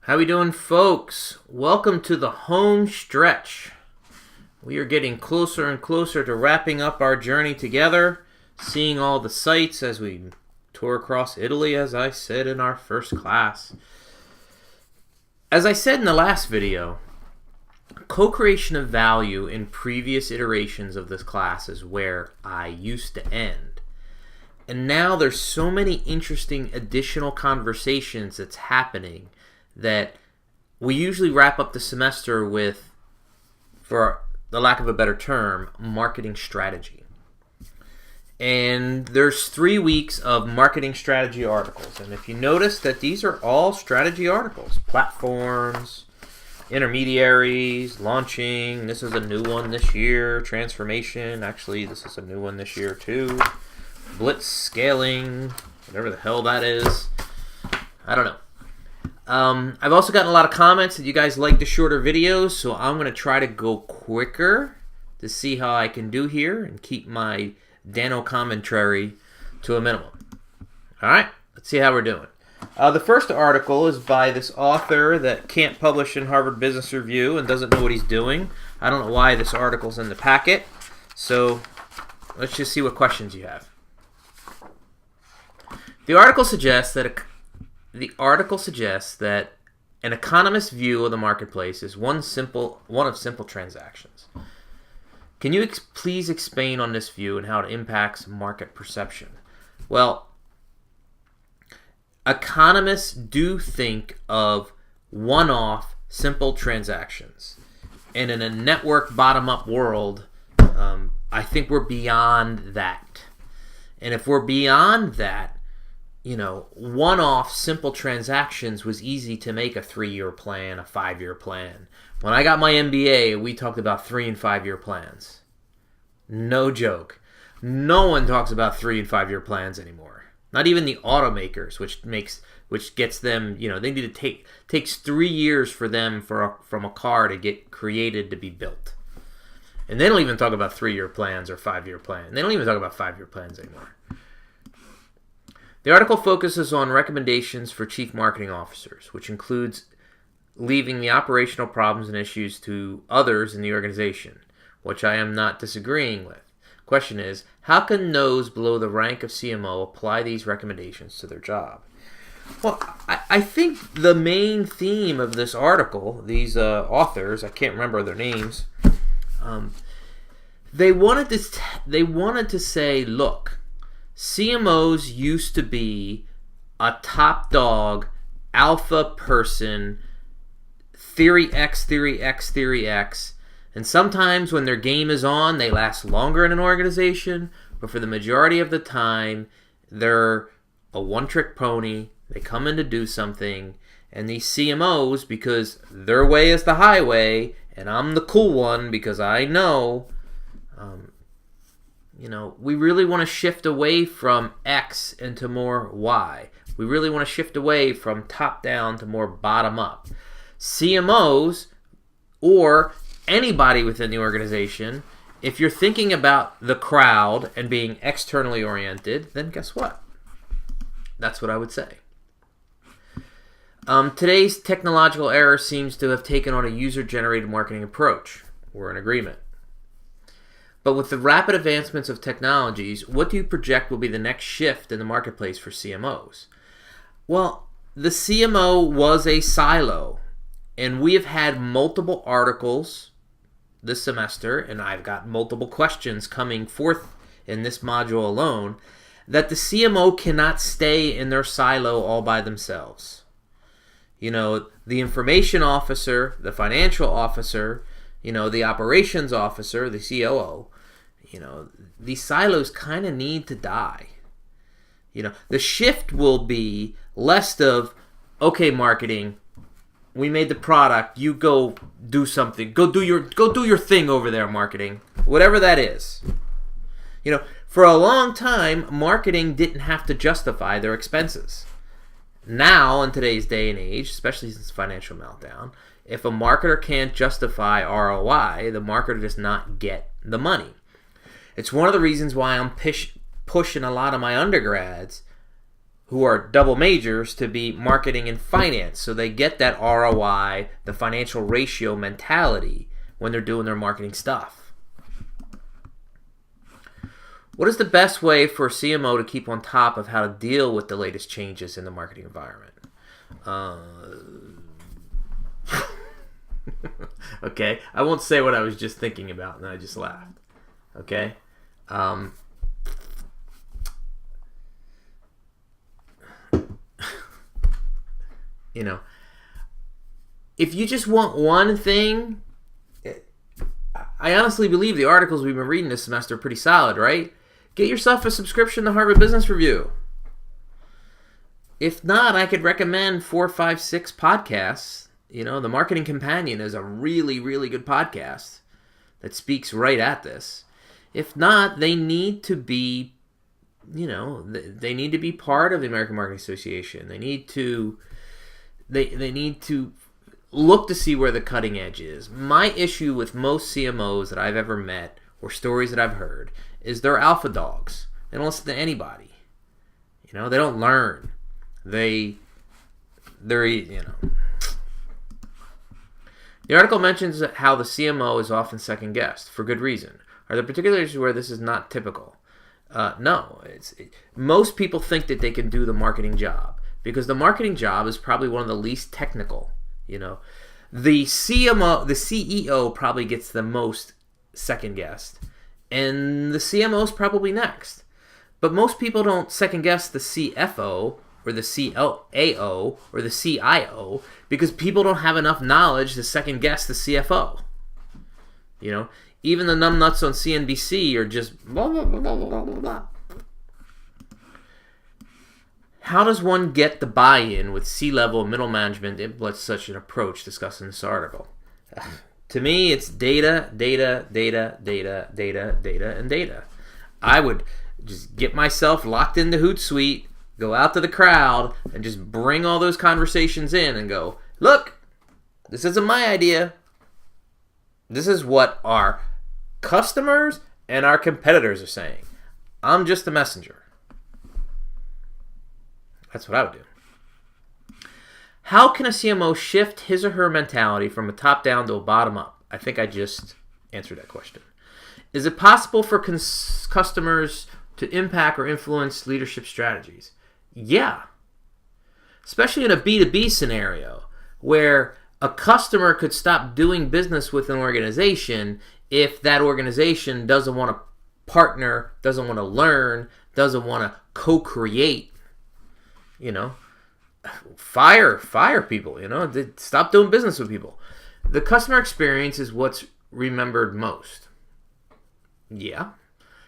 How we doing, folks? Welcome to the home stretch. We are getting closer and closer to wrapping up our journey together, seeing all the sights as we tour across Italy, as I said in our first class. As I said in the last video, co-creation of value in previous iterations of this class is where I used to end. And now there's so many interesting additional conversations that's happening that we usually wrap up the semester with, for the lack of a better term, marketing strategy. And there's 3 weeks of marketing strategy articles. And if you notice that these are all strategy articles, platforms, intermediaries, launching, this is a new one this year, transformation, actually this is a new one this year too, blitz scaling, whatever the hell that is, I don't know. I've also gotten a lot of comments that you guys like the shorter videos, so I'm going to try to go quicker to see how I can do here and keep my Dano commentary to a minimum. Alright, let's see how we're doing. The first article is by this author that can't publish in Harvard Business Review and doesn't know what he's doing. I don't know why this article's in the packet, so let's just see what questions you have. The article suggests that an economist's view of the marketplace is one of simple transactions. Can you please explain on this view and how it impacts market perception? Well, economists do think of one-off simple transactions. And in a network bottom-up world, I think we're beyond that. And if we're beyond that, one-off simple transactions was easy to make a 3-year plan, a 5-year plan. When I got my MBA, we talked about 3 and 5-year plans. No joke. No one talks about 3 and 5-year plans anymore. Not even the automakers, which gets them, they need to takes 3 years for them from a car to get created to be built. And they don't even talk about 3-year plans or 5-year plans. They don't even talk about 5-year plans anymore. The article focuses on recommendations for chief marketing officers, which includes leaving the operational problems and issues to others in the organization, which I am not disagreeing with. Question is, how can those below the rank of CMO apply these recommendations to their job? Well, I think the main theme of this article, these authors, I can't remember their names, they wanted to say, look, CMOs used to be a top dog, alpha person, theory X, theory X, theory X. And sometimes when their game is on, they last longer in an organization. But for the majority of the time, they're a one-trick pony. They come in to do something. And these CMOs, because their way is the highway, and I'm the cool one because I know... we really want to shift away from X into more Y. We really want to shift away from top down to more bottom up. CMOs, or anybody within the organization, if you're thinking about the crowd and being externally oriented, then guess what? That's what I would say. Today's technological era seems to have taken on a user-generated marketing approach. We're in agreement. But with the rapid advancements of technologies, what do you project will be the next shift in the marketplace for CMOs? Well, the CMO was a silo, and we have had multiple articles this semester, and I've got multiple questions coming forth in this module alone, that the CMO cannot stay in their silo all by themselves. The information officer, the financial officer, the operations officer, the COO, these silos kind of need to die. The shift will be less of, okay, marketing, we made the product, you go do something, go do your thing over there, marketing, whatever that is. For a long time, marketing didn't have to justify their expenses. Now, in today's day and age, especially since financial meltdown, if a marketer can't justify ROI, the marketer does not get the money. It's one of the reasons why I'm pushing a lot of my undergrads who are double majors to be marketing and finance. So they get that ROI, the financial ratio mentality when they're doing their marketing stuff. What is the best way for a CMO to keep on top of how to deal with the latest changes in the marketing environment? Okay, I won't say what I was just thinking about, and I just laughed. Okay? You know, if you just want one thing, I honestly believe the articles we've been reading this semester are pretty solid, right? Get yourself a subscription to Harvard Business Review. If not, I could recommend 4, 5, 6 podcasts. You know, The Marketing Companion is a really, really good podcast that speaks right at this. If not, they need to be, you know, they need to be part of the American Marketing Association. They need to look to see where the cutting edge is. My issue with most CMOs that I've ever met or stories that I've heard is they're alpha dogs. They don't listen to anybody. You know, they don't learn. They're, you know. The article mentions how the CMO is often second guessed for good reason. Are there particular issues where this is not typical? No. Most people think that they can do the marketing job because the marketing job is probably one of the least technical. You know, the CEO probably gets the most second guessed, and the CMO is probably next. But most people don't second guess the CFO or the CAO or the CIO because people don't have enough knowledge to second guess the CFO. You know, even the numbnuts on CNBC are just blah, blah, blah, blah, blah, blah. How does one get the buy-in with C-level middle management to implement such an approach discussed in this article? To me, it's data, and data. I would just get myself locked into Hootsuite, go out to the crowd, and just bring all those conversations in and go, look, this isn't my idea. This is what our customers and our competitors are saying. I'm just a messenger. That's what I would do. How can a CMO shift his or her mentality from a top-down to a bottom-up? I think I just answered that question. Is it possible for customers to impact or influence leadership strategies? Yeah. Especially in a B2B scenario where a customer could stop doing business with an organization if that organization doesn't want to partner, doesn't want to learn, doesn't want to co-create. You know, fire people, you know, stop doing business with people. The customer experience is what's remembered most. Yeah.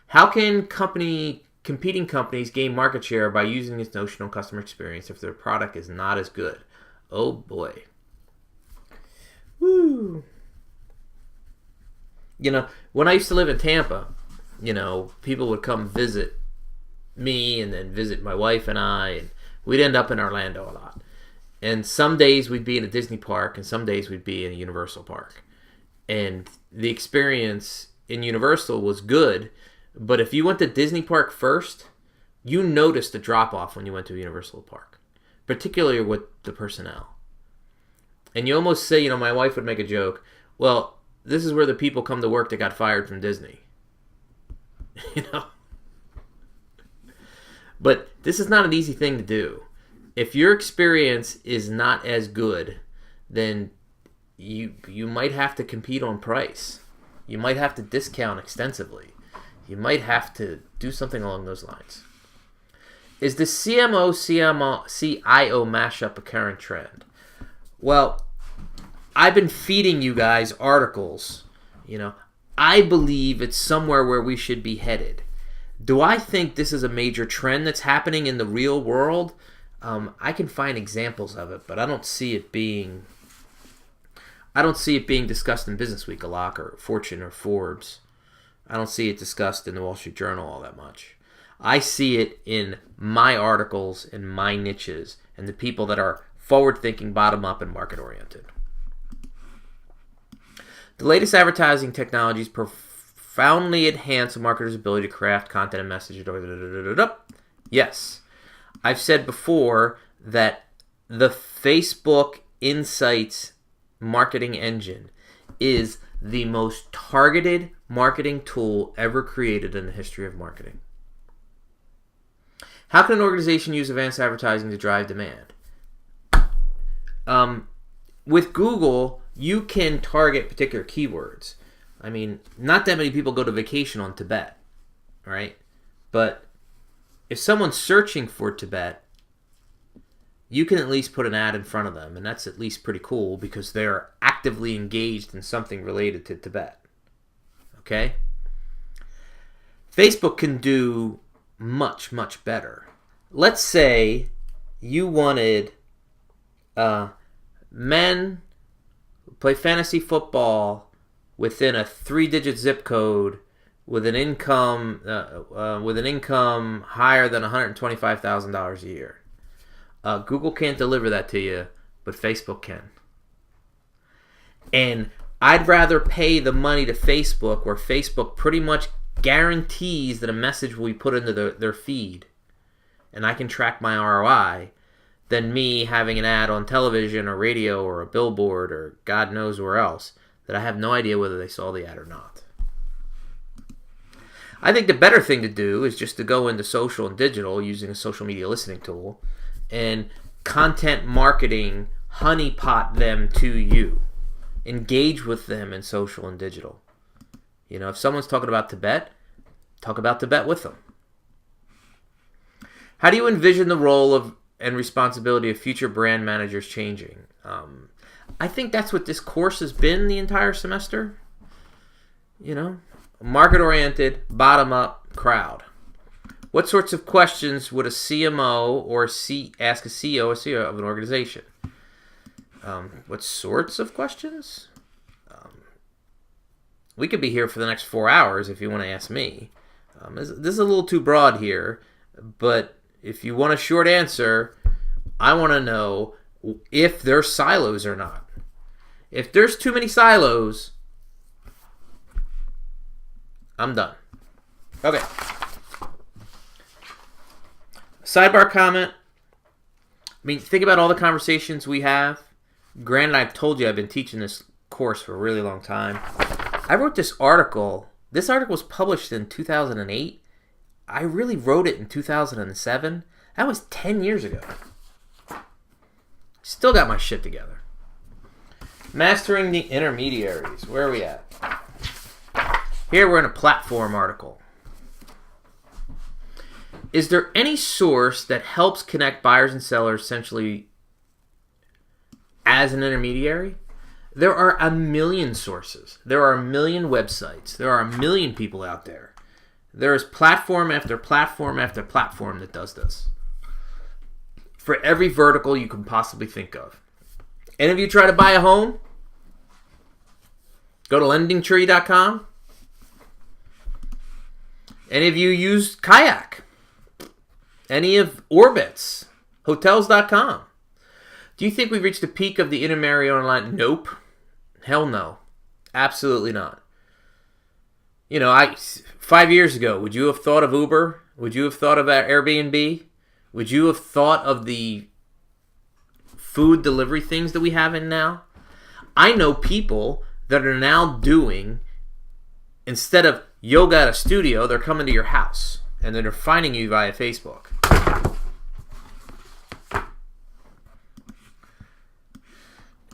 How can competing companies gain market share by using this notional customer experience if their product is not as good? Oh boy. Woo. You know, when I used to live in Tampa, you know, people would come visit me and then visit my wife and I, and we'd end up in Orlando a lot. And some days we'd be in a Disney park and some days we'd be in a Universal park. And the experience in Universal was good, but if you went to Disney Park first, you noticed a drop-off when you went to a Universal park, particularly with the personnel. And you almost say, you know, my wife would make a joke, well, this is where the people come to work that got fired from Disney. You know? But this is not an easy thing to do. If your experience is not as good, then you might have to compete on price. You might have to discount extensively. You might have to do something along those lines. Is the CMO-CIO mashup a current trend? Well, I've been feeding you guys articles. You know, I believe it's somewhere where we should be headed. Do I think this is a major trend that's happening in the real world? I can find examples of it, but I don't see it being discussed in Business Week a lot, or Fortune or Forbes. I don't see it discussed in the Wall Street Journal all that much. I see it in my articles, in my niches, and the people that are forward-thinking, bottom-up, and market-oriented. The latest advertising technologies profoundly enhance a marketer's ability to craft content and message. Yes. I've said before that the Facebook Insights marketing engine is the most targeted marketing tool ever created in the history of marketing. How can an organization use advanced advertising to drive demand? With Google, you can target particular keywords. I mean, not that many people go to vacation on Tibet, right? But if someone's searching for Tibet, you can at least put an ad in front of them, and that's at least pretty cool because they're actively engaged in something related to Tibet. Okay? Facebook can do much, much better. Let's say you wanted men who play fantasy football within a 3-digit zip code with an income higher than $125,000 a year. Google can't deliver that to you, but Facebook can. And I'd rather pay the money to Facebook, where Facebook pretty much guarantees that a message will be put into their feed, and I can track my ROI, than me having an ad on television or radio or a billboard or God knows where else that I have no idea whether they saw the ad or not. I think the better thing to do is just to go into social and digital using a social media listening tool and content marketing honeypot them to you. Engage with them in social and digital. You know, if someone's talking about Tibet, talk about Tibet with them. How do you envision the role of and responsibility of future brand managers changing? I think that's what this course has been the entire semester. You know, market-oriented, bottom-up crowd. What sorts of questions would a CMO or ask a CEO or CEO of an organization? What sorts of questions? We could be here for the next 4 hours if you want to ask me. This is a little too broad here, but if you want a short answer, I want to know if there's silos or not. If there's too many silos, I'm done. Okay. Sidebar comment. I mean, think about all the conversations we have. Granted, I've told you I've been teaching this course for a really long time. I wrote this article. This article was published in 2008. I really wrote it in 2007. That was 10 years ago. Still got my shit together. Mastering the intermediaries. Where are we at? Here we're in a platform article. Is there any source that helps connect buyers and sellers essentially as an intermediary? There are a million sources. There are a million websites. There are a million people out there. There is platform after platform after platform that does this. For every vertical you can possibly think of. Any of you try to buy a home? Go to lendingtree.com. Any of you use Kayak? Any of Orbitz? Hotels.com? Do you think we've reached the peak of the intermediary online? Nope. Hell no. Absolutely not. You know, 5 years ago, would you have thought of Uber? Would you have thought of Airbnb? Would you have thought of the food delivery things that we have in now? I know people that are now doing, instead of yoga at a studio, they're coming to your house. And then they're finding you via Facebook.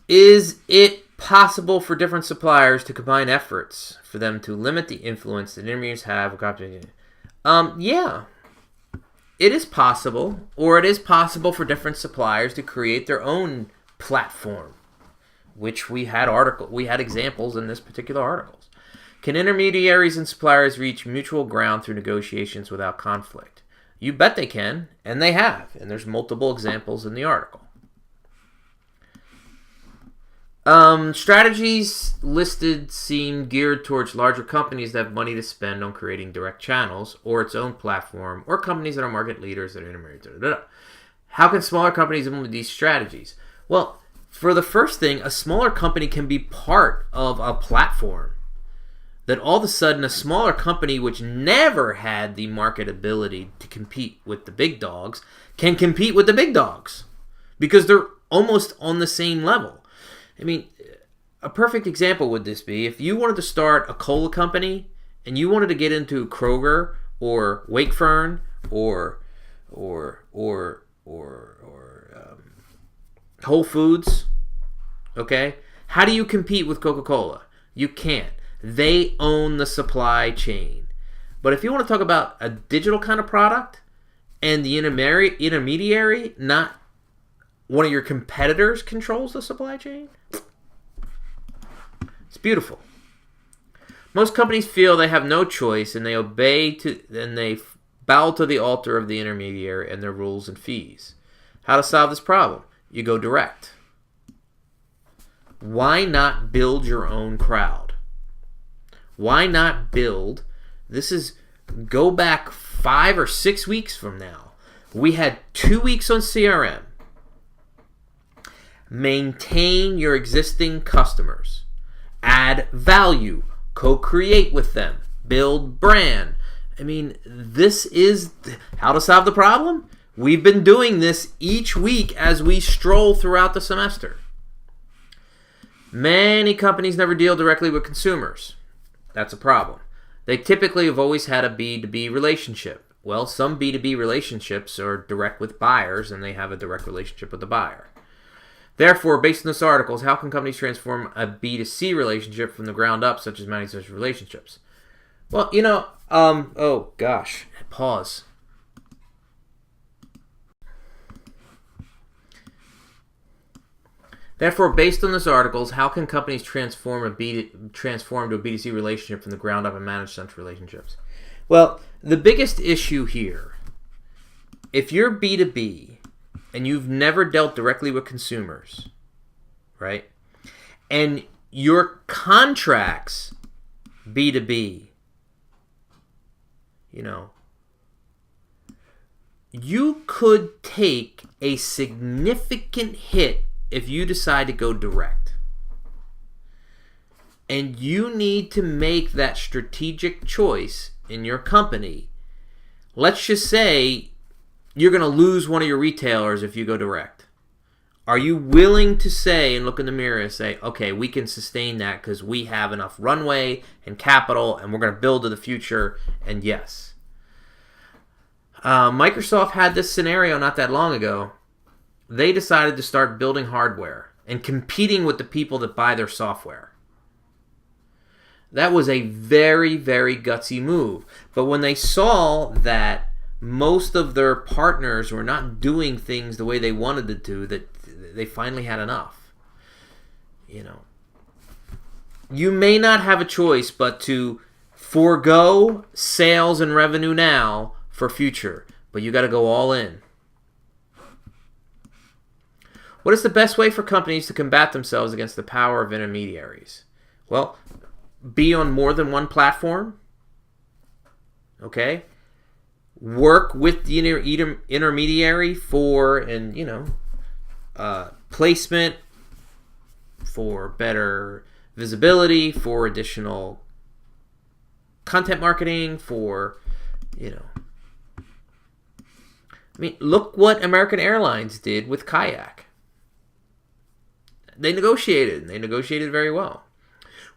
Is it possible for different suppliers to combine efforts for them to limit the influence that intermediaries have? Yeah. It is possible, or it is possible for different suppliers to create their own platform, which we had examples in this particular articles. Can intermediaries and suppliers reach mutual ground through negotiations without conflict? You bet they can, and they have, and there's multiple examples in the article. Strategies listed seem geared towards larger companies that have money to spend on creating direct channels or its own platform, or companies that are market leaders that are intermediaries. How can smaller companies implement these strategies? Well, for the first thing, a smaller company can be part of a platform. that all of a sudden a smaller company which never had the market ability to compete with the big dogs can compete with the big dogs because they're almost on the same level. I mean, a perfect example would this be if you wanted to start a cola company and you wanted to get into Kroger or Wakefern or Whole Foods, okay? How do you compete with Coca-Cola? You can't. They own the supply chain. But if you want to talk about a digital kind of product and the intermediary, not one of your competitors, controls the supply chain, it's beautiful. Most companies feel they have no choice and they bow to the altar of the intermediary and their rules and fees. How to solve this problem? You go direct. Why not build your own crowd? Why not build? Go back 5 or 6 weeks from now. We had 2 weeks on CRM. Maintain your existing customers. Add value. Co-create with them. Build brand. I mean, this is how to solve the problem. We've been doing this each week as we stroll throughout the semester. Many companies never deal directly with consumers. That's a problem. They typically have always had a B2B relationship. Well, some B2B relationships are direct with buyers and they have a direct relationship with the buyer. Therefore, based on this article, how can companies transform a B2C relationship from the ground up, such as managing such relationships? Well, oh gosh, pause. Therefore, based on this article, how can companies transform to a B2C relationship from the ground up and manage such relationships? Well, the biggest issue here, if you're B2B and you've never dealt directly with consumers, right? And your contracts, B2B, you could take a significant hit if you decide to go direct. And you need to make that strategic choice in your company. Let's just say you're going to lose one of your retailers if you go direct. Are you willing to say and look in the mirror and say, okay, we can sustain that because we have enough runway and capital and we're going to build to the future? And yes. Microsoft had this scenario not that long ago. They decided to start building hardware and competing with the people that buy their software. That was a very, very gutsy move. But when they saw that most of their partners were not doing things the way they wanted to do, that they finally had enough. You may not have a choice but to forego sales and revenue now for future, but you got to go all in. What is the best way for companies to combat themselves against the power of intermediaries? Well, be on more than one platform. Okay? Work with the intermediary for, placement, for better visibility, for additional content marketing, for, look what American Airlines did with Kayak. They negotiated, and they negotiated very well.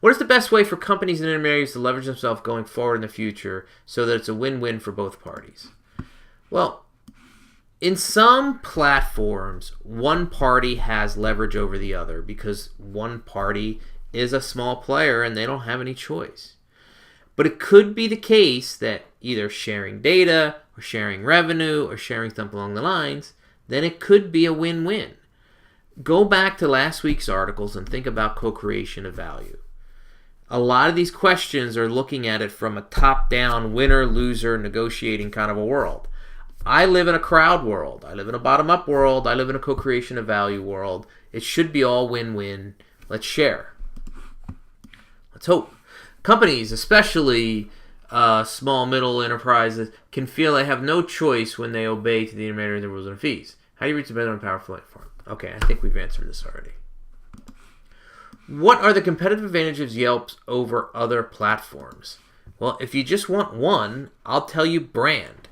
What is the best way for companies and intermediaries to leverage themselves going forward in the future so that it's a win-win for both parties? Well, in some platforms, one party has leverage over the other because one party is a small player and they don't have any choice. But it could be the case that either sharing data or sharing revenue or sharing something along the lines, then it could be a win-win. Go back to last week's articles and think about co-creation of value. A lot of these questions are looking at it from a top-down, winner-loser, negotiating kind of a world. I live in a crowd world. I live in a bottom-up world. I live in a co-creation of value world. It should be all win-win. Let's share. Let's hope. Companies, especially small, middle enterprises, can feel they have no choice when they obey to the intermediary and the rules and fees. How do you reach the better and powerful platform? Okay, I think we've answered this already. What are the competitive advantages of Yelp over other platforms? Well, if you just want one, I'll tell you brand.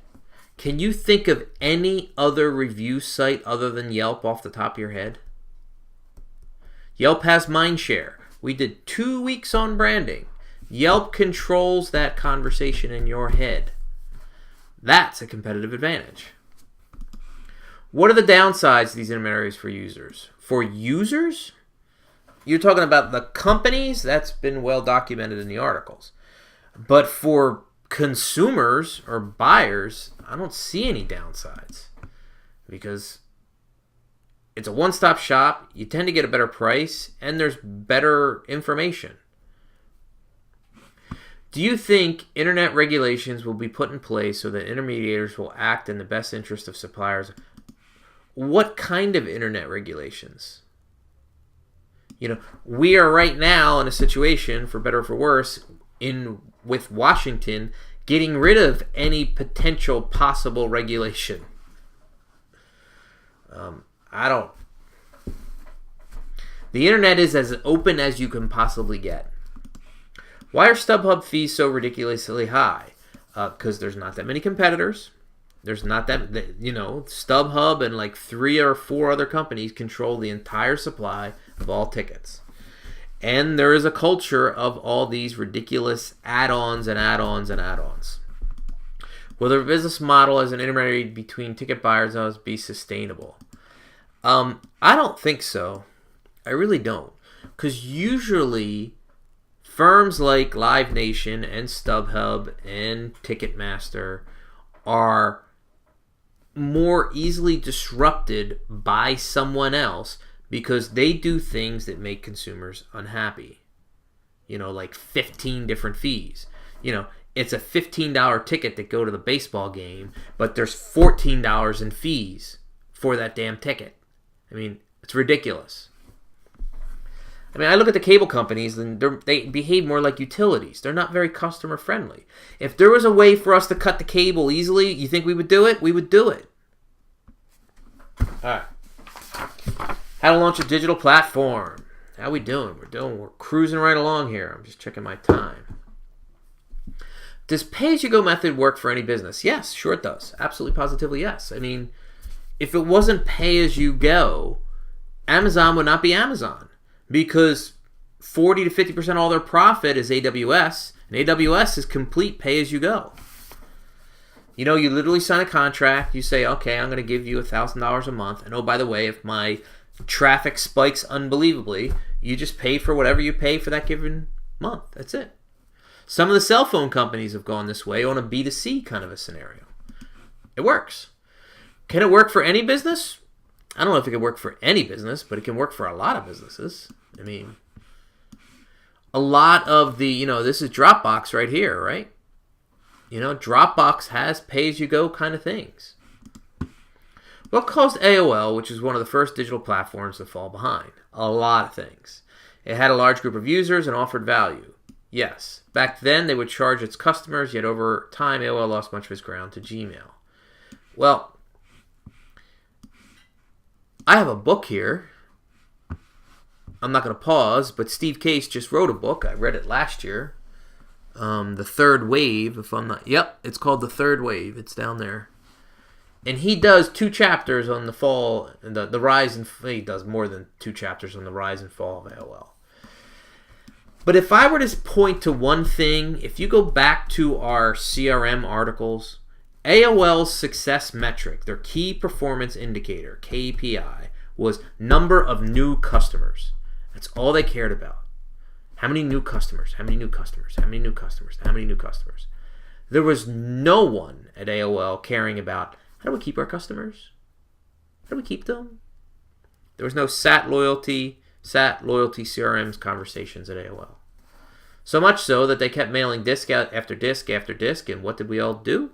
Can you think of any other review site other than Yelp off the top of your head? Yelp has mindshare. We did 2 weeks on branding. Yelp controls that conversation in your head. That's a competitive advantage. What are the downsides of these intermediaries for users? For users, you're talking about the companies. That's been well documented in the articles. But for consumers or buyers, I don't see any downsides because it's a one-stop shop. You tend to get a better price, and there's better information. Do you think internet regulations will be put in place so that intermediators will act in the best interest of suppliers? What kind of internet regulations? We are right now in a situation, for better or for worse, with Washington getting rid of any potential possible regulation. The internet is as open as you can possibly get. Why are StubHub fees so ridiculously high? Because there's not that many competitors. There's not that, StubHub and like 3 or 4 other companies control the entire supply of all tickets. And there is a culture of all these ridiculous add-ons and add-ons and add-ons. Will their business model as an intermediary between ticket buyers always be sustainable? I don't think so. I really don't. Because usually firms like Live Nation and StubHub and Ticketmaster are more easily disrupted by someone else because they do things that make consumers unhappy. Like 15 different fees. It's a $15 ticket to go to the baseball game, but there's $14 in fees for that damn ticket. It's ridiculous. I look at the cable companies and they behave more like utilities. They're not very customer friendly. If there was a way for us to cut the cable easily, you think we would do it? We would do it. All right. How to launch a digital platform. How we doing? We're cruising right along here. I'm just checking my time. Does pay-as-you-go method work for any business? Yes, sure it does. Absolutely, positively, yes. If it wasn't pay-as-you-go, Amazon would not be Amazon. Because 40 to 50% of all their profit is AWS, and AWS is complete pay-as-you-go. You literally sign a contract, you say, okay, I'm going to give you $1,000 a month, and oh, by the way, if my traffic spikes unbelievably, you just pay for whatever you pay for that given month. That's it. Some of the cell phone companies have gone this way on a B2C kind of a scenario. It works. Can it work for any business? I don't know if it can work for any business, but it can work for a lot of businesses. A lot of the, this is Dropbox right here, right? Dropbox has pay-as-you-go kind of things. What caused AOL, which is one of the first digital platforms, to fall behind? A lot of things. It had a large group of users and offered value. Yes. Back then, they would charge its customers, yet over time, AOL lost much of its ground to Gmail. Well, I have a book here. I'm not going to pause, but Steve Case just wrote a book. I read it last year. The Third Wave, if I'm not... Yep, it's called The Third Wave. It's down there. And he does 2 chapters on the fall, the rise and... He does more than 2 chapters on the rise and fall of AOL. But if I were to point to one thing, if you go back to our CRM articles, AOL's success metric, their key performance indicator, KPI, was number of new customers. That's all they cared about. How many new customers? How many new customers? How many new customers? How many new customers? There was no one at AOL caring about, how do we keep our customers? How do we keep them? There was no SAT loyalty CRM's conversations at AOL. So much so that they kept mailing disk after disk after disk, and what did we all do?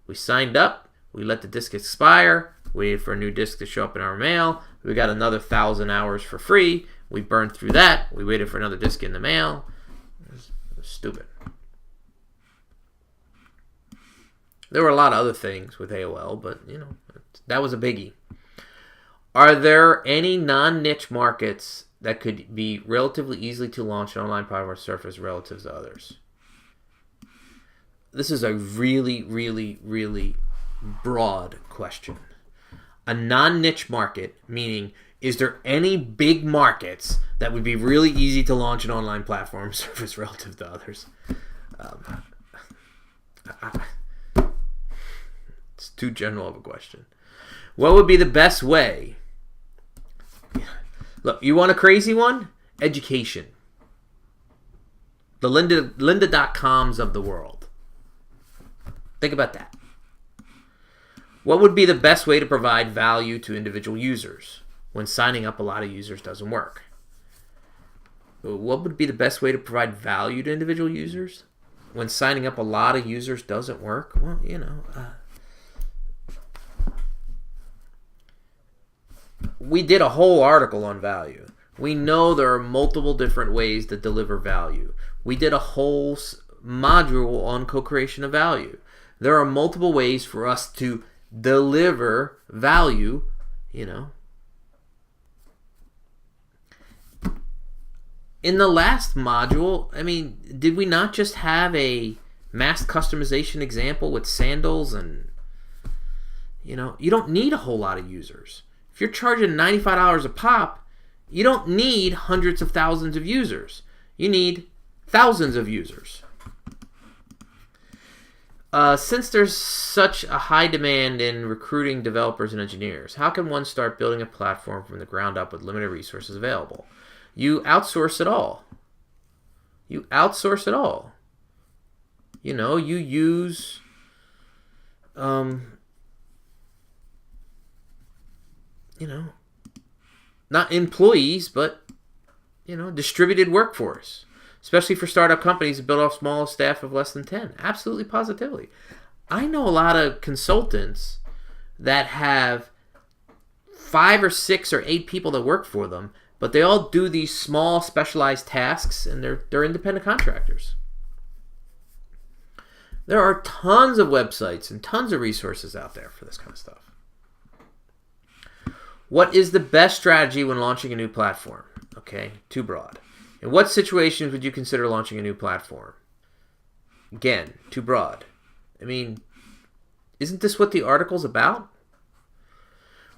We signed up, we let the disk expire, waited for a new disk to show up in our mail, we got another 1,000 hours for free, we burned through that, we waited for another disk in the mail. It was stupid. There were a lot of other things with AOL, but that was a biggie. Are there any non-niche markets that could be relatively easily to launch an online platform surface relative to others? This is a really, really, really broad question. A non-niche market, meaning, is there any big markets that would be really easy to launch an online platform service relative to others? It's too general of a question. What would be the best way? Look, you want a crazy one? Education. The lynda.coms of the world. Think about that. What would be the best way to provide value to individual users when signing up a lot of users doesn't work? What would be the best way to provide value to individual users when signing up a lot of users doesn't work? Well, we did a whole article on value. We know there are multiple different ways to deliver value. We did a whole module on co-creation of value. There are multiple ways for us to deliver value, In the last module, did we not just have a mass customization example with sandals and, you don't need a whole lot of users. If you're charging $95 a pop, you don't need hundreds of thousands of users. You need thousands of users. Since there's such a high demand in recruiting developers and engineers, how can one start building a platform from the ground up with limited resources available? You outsource it all. You use not employees, but distributed workforce, especially for startup companies that build off small staff of less than 10. Absolutely, positively. I know a lot of consultants that have 5 or 6 or 8 people that work for them, but they all do these small specialized tasks, and they're independent contractors. There are tons of websites and tons of resources out there for this kind of stuff. What is the best strategy when launching a new platform? Okay, too broad. In what situations would you consider launching a new platform? Again, too broad. Isn't this what the article's about?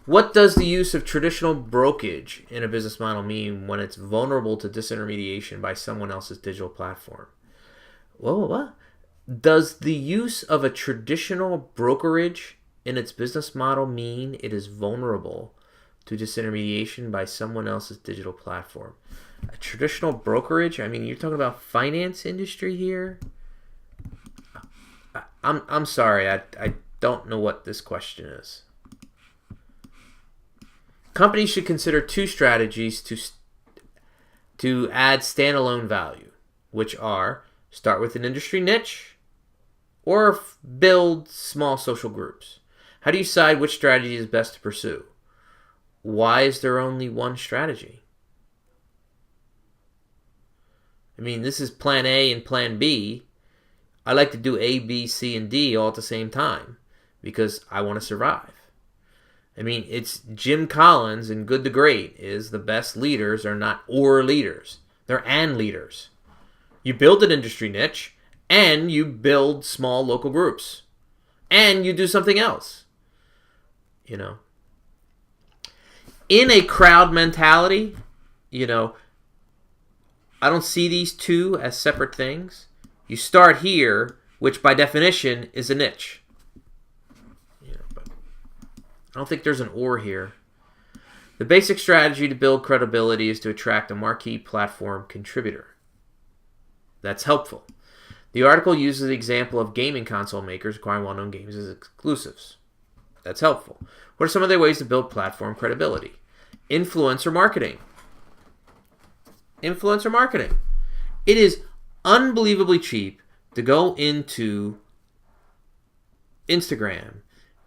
What does the use of traditional brokerage in a business model mean when it's vulnerable to disintermediation by someone else's digital platform? What? Does the use of a traditional brokerage in its business model mean it is vulnerable to disintermediation by someone else's digital platform? A traditional brokerage? You're talking about finance industry here? I'm sorry, I don't know what this question is. Companies should consider 2 strategies to add standalone value, which are start with an industry niche or build small social groups. How do you decide which strategy is best to pursue? Why is there only one strategy? This is plan A and plan B. I like to do A, B, C, and D all at the same time because I want to survive. It's Jim Collins in Good to Great is the best leaders are not or leaders. They're and leaders. You build an industry niche and you build small local groups and you do something else. In a crowd mentality, I don't see these two as separate things. You start here, which by definition is a niche. I don't think there's an or here. The basic strategy to build credibility is to attract a marquee platform contributor. That's helpful. The article uses the example of gaming console makers acquiring well-known games as exclusives. That's helpful. What are some other ways to build platform credibility? Influencer marketing. It is unbelievably cheap to go into Instagram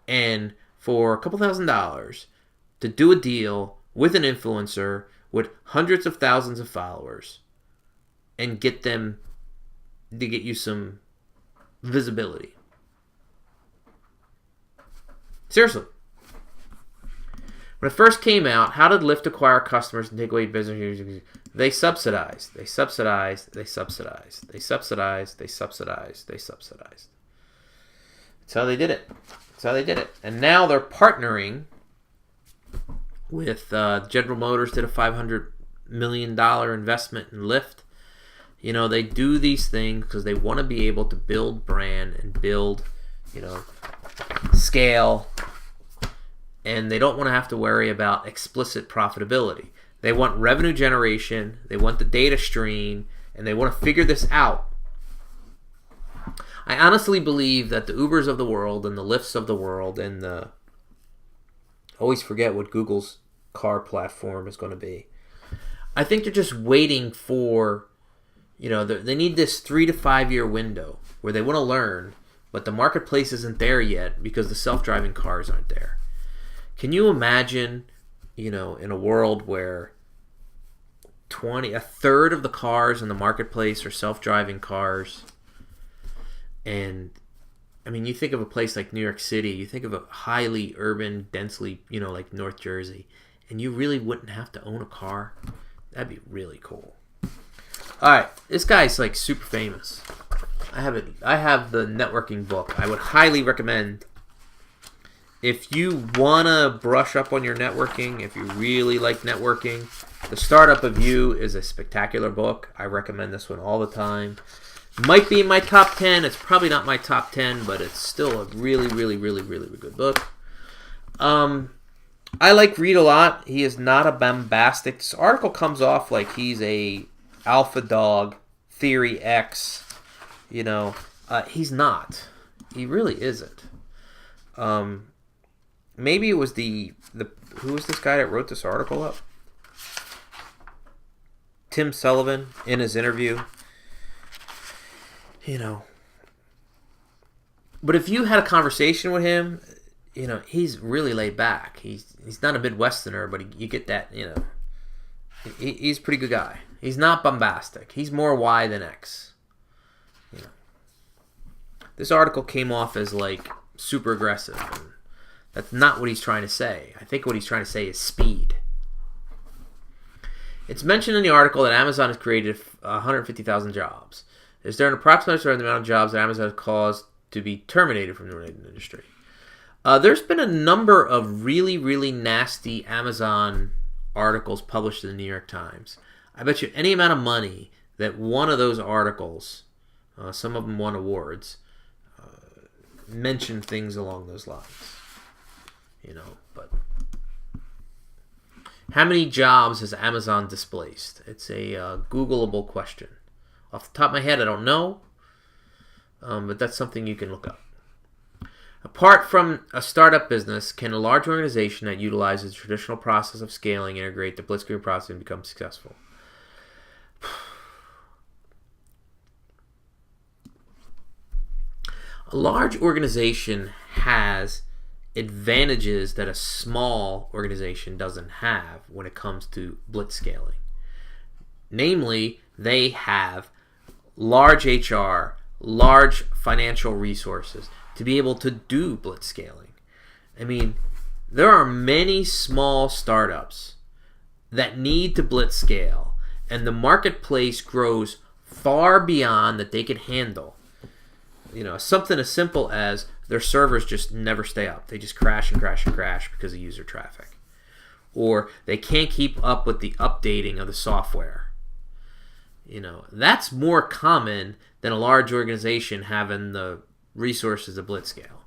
and for a couple $1,000s to do a deal with an influencer with hundreds of thousands of followers and get them to get you some visibility. Seriously. When it first came out, how did Lyft acquire customers and take away business? They subsidized. They subsidized. They subsidized. They subsidized. They subsidized. They subsidized. That's how they did it. That's how they did it. And now they're partnering with General Motors. Did a $500 million investment in Lyft. You know, they do these things because they want to be able to build brand and build, you know, scale. And they don't want to have to worry about explicit profitability. They want revenue generation, they want the data stream, and they want to figure this out. I honestly believe that the Ubers of the world and the Lyfts of the world and I always forget what Google's car platform is going to be. I think they're just waiting for, you know, they need this 3 to 5 year window where they want to learn, but the marketplace isn't there yet because the self-driving cars aren't there. Can you imagine, you know, in a world where a third of the cars in the marketplace are self-driving cars? And I mean, you think of a place like New York City, you think of a highly urban, densely, you know, like North Jersey, and you really wouldn't have to own a car. That'd be really cool. All right, this guy's like super famous. I have the networking book. I would highly recommend. If you want to brush up on your networking, if you really like networking, The Startup of You is a spectacular book. I recommend this one all the time. Might be in my top 10. It's probably not my top 10, but it's still a really, really, really, really good book. I like Reed a lot. He is not a bombastic. This article comes off like he's a alpha dog, Theory X. You know, he's not. He really isn't. Maybe it was who was this guy that wrote this article up? Tim Sullivan in his interview. You know. But if you had a conversation with him, you know, he's really laid back. He's not a Midwesterner, but you get that, you know. He's a pretty good guy. He's not bombastic. He's more Y than X. You know. This article came off as like super aggressive. And that's not what he's trying to say. I think what he's trying to say is speed. It's mentioned in the article that Amazon has created 150,000 jobs. Is there an approximate amount of jobs that Amazon has caused to be terminated from the related industry? There's been a number of really, really nasty Amazon articles published in the New York Times. I bet you any amount of money that one of those articles, some of them won awards, mentioned things along those lines. You know, but how many jobs has Amazon displaced? It's a Googleable question. Off the top of my head, I don't know, but that's something you can look up. Apart from a startup business, can a large organization that utilizes the traditional process of scaling integrate the blitzscreen process and become successful? A large organization has advantages that a small organization doesn't have when it comes to blitzscaling. Namely, they have large HR, large financial resources to be able to do blitzscaling. I mean, there are many small startups that need to blitzscale, and the marketplace grows far beyond that they can handle. You know, something as simple as their servers just never stay up. They just crash and crash and crash because of user traffic. Or they can't keep up with the updating of the software. You know, that's more common than a large organization having the resources to blitzscale.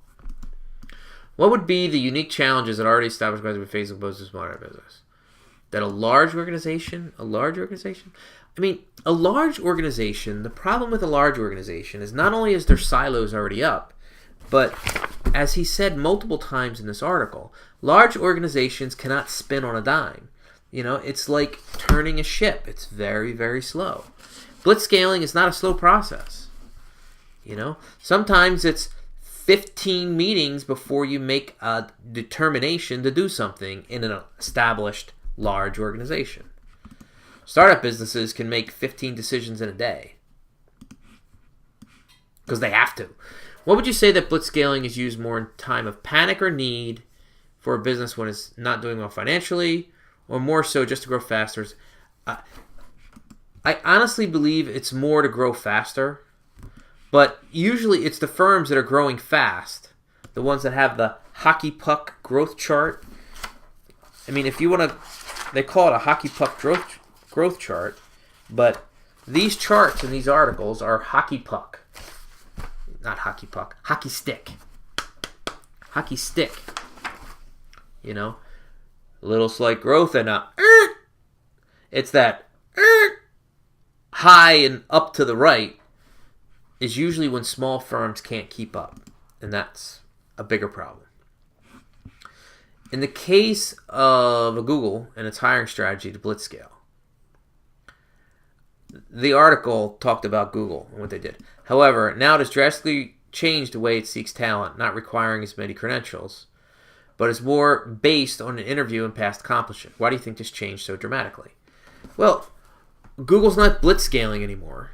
What would be the unique challenges that already established guys with Facebook opposed to smaller business? That a large organization, the problem with a large organization is not only is their silos already up, but as he said multiple times in this article, large organizations cannot spin on a dime. You know, it's like turning a ship. It's very, very slow. Blitzscaling is not a slow process. You know, sometimes it's 15 meetings before you make a determination to do something in an established large organization. Startup businesses can make 15 decisions in a day because they have to. What would you say that blitzscaling is used more in time of panic or need for a business when it's not doing well financially, or more so just to grow faster? I honestly believe it's more to grow faster, but usually it's the firms that are growing fast, the ones that have the hockey puck growth chart. I mean, if you want to, they call it a hockey puck growth chart, but these charts in these articles are hockey puck. Not hockey puck, hockey stick. Hockey stick. You know, a little slight growth and it's that high and up to the right is usually when small firms can't keep up, and that's a bigger problem. In the case of Google and its hiring strategy to blitzscale, the article talked about Google and what they did. However, now it has drastically changed the way it seeks talent, not requiring as many credentials, but is more based on an interview and past accomplishment. Why do you think this changed so dramatically? Well, Google's not blitzscaling anymore.